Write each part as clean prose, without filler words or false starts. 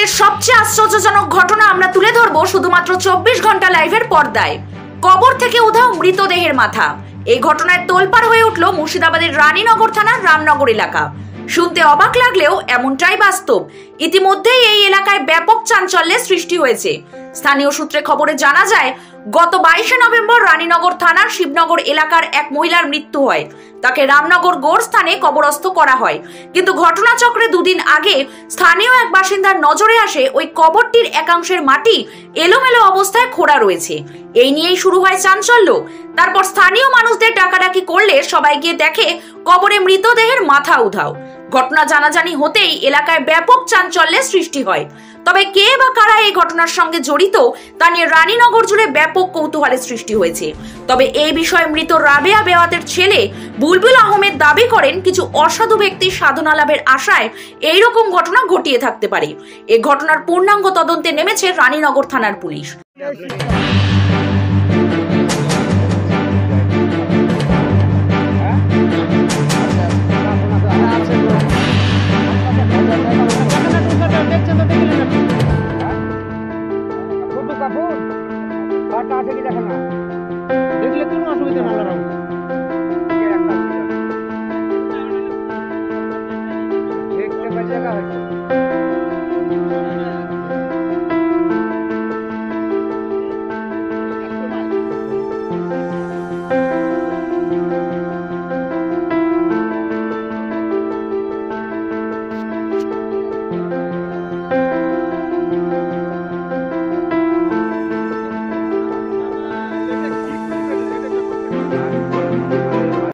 মুর্শিদাবাদের সবচেয়ে আশ্চর্যজনক ঘটনা আমরা তুলে ধরবো শুধুমাত্র 24 ঘন্টা লাইভের পর্দায়। কবর থেকে উধাও মৃতদেহের মাথা। এই ঘটনায় তোলপাড় হয়ে উঠল মুর্শিদাবাদের রানীনগর থানার রামনগর এলাকা। শুনতে অবাক লাগলেও এমনটাই বাস্তব। ইতিমধ্যেই এই এলাকায় ব্যাপক চাঞ্চল্যের সৃষ্টি হয়েছে। স্থানীয় সূত্রে খবরে জানা যায়, গত 22 নভেম্বর রানীনগর থানার শিবনগর এলাকার এক মহিলার মৃত্যু হয়। তাকে রামনগর গোরস্থানে কবরস্থ করা হয়। কিন্তু ঘটনাচক্রে দুদিন আগে স্থানীয় এক বাসিন্দার নজরে আসে ওই কবরটির একাংশের মাটি এলোমেলো অবস্থায় খোঁড়া রয়েছে। এই নিয়েই শুরু হয় চাঞ্চল্য। তারপর স্থানীয় মানুষদের ডাকাডাকি করলে সবাই গিয়ে দেখে কবরে মৃতদেহের মাথা উধাও। ঘটনা জানাজানি হতেই এলাকায় ব্যাপক চাঞ্চল্যের সৃষ্টি হয়। তবে কে বা কারা এই ঘটনার সঙ্গে জড়িত তা নিয়ে রানীনগর জুড়ে ব্যাপক কৌতূহলের সৃষ্টি হয়েছে। তবে এই বিষয়ে মৃত রাবেয়া বেওয়াতের ছেলে বুলবুল আহমেদ দাবি করেন, কিছু অসাধু ব্যক্তি সাধনা লাভের আশায় এইরকম ঘটনা ঘটিয়ে থাকতে পারে। এই ঘটনার পূর্ণাঙ্গ তদন্তে নেমেছে রানীনগর থানার পুলিশ। দেখলে কোনো অসুবিধা না লড়াও দেখতে পাচ্ছি জায়গা হয়েছে।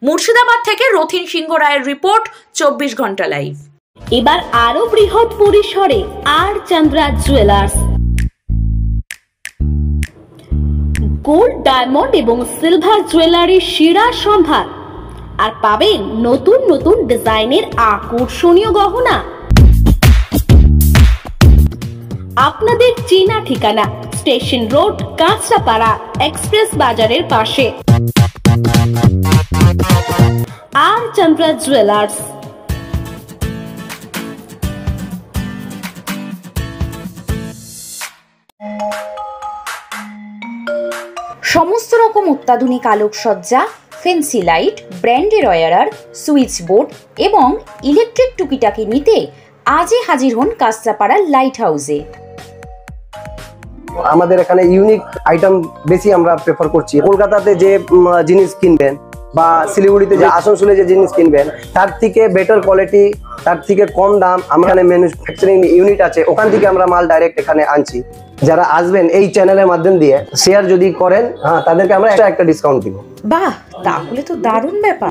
মুর্শিদাবাদ থেকে রথিন সিংহ রায়ের রিপোর্ট, 24 ঘন্টা লাইভ। এবার আরো বৃহৎ পরিসরে আর চন্দ্রা জুয়েলার্স। গোল্ড, ডায়মন্ড এবং সিলভার জুয়েলারির সেরা সম্ভার, আর পাবেন নতুন নতুন ডিজাইনের আকর্ষণীয় গহনা। আপনাদের চেনা ঠিকানা স্টেশন রোড, কাঁচরাপাড়া, এক্সপ্রেস বাজারের পাশে আর চন্দ্রা জুয়েলার্স। সমস্ত রকম অত্যাধুনিক আলোকসজ্জা, ফেন্সি লাইট, ব্র্যান্ডের ওয়্যারার, সুইচ বোর্ড এবং ইলেকট্রিক টুকিটাকি নিতে আজই হাজির হন কাঁচরাপাড়া লাইট হাউসে। আমাদের এখানে ইউনিক আইটেম বেশি আমরা প্রেফার করছি। কলকাতাতে যে জিনিস কিনবেন বা শিলিগুড়িতে যে আসানসোলে যে জিনিস কিনবেন তার থেকে বেটার কোয়ালিটি, তার থেকে কম দাম। আমরা এখানে ম্যানুফ্যাকচারিং ইউনিট আছে, ওখান থেকে আমরা মাল ডাইরেক্ট এখানে আনছি। যারা আসবেন এই চ্যানেলের মাধ্যম দিয়ে শেয়ার যদি করেন, তাদেরকে আমরা একটা ডিসকাউন্ট দিব। বাহ, তাহলে তো দারুণ ব্যাপার।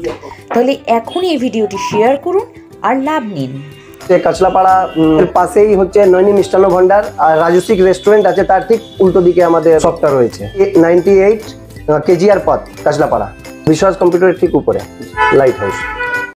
তাহলে এখনই এই ভিডিওটি শেয়ার করুন আর লাভ নিন। কাঁচরাপাড়া পাশেই হচ্ছে নৈনী মিষ্টান্ন ভান্ডার আর রাজস্বিক রেস্টুরেন্ট আছে, তার ঠিক উল্টো দিকে আমাদের শপটা রয়েছে। 98 কেজিআর পথ, কাঁচরাপাড়া, বিশ্বাস কম্পিউটারের ঠিক উপরে লাইট হাউস।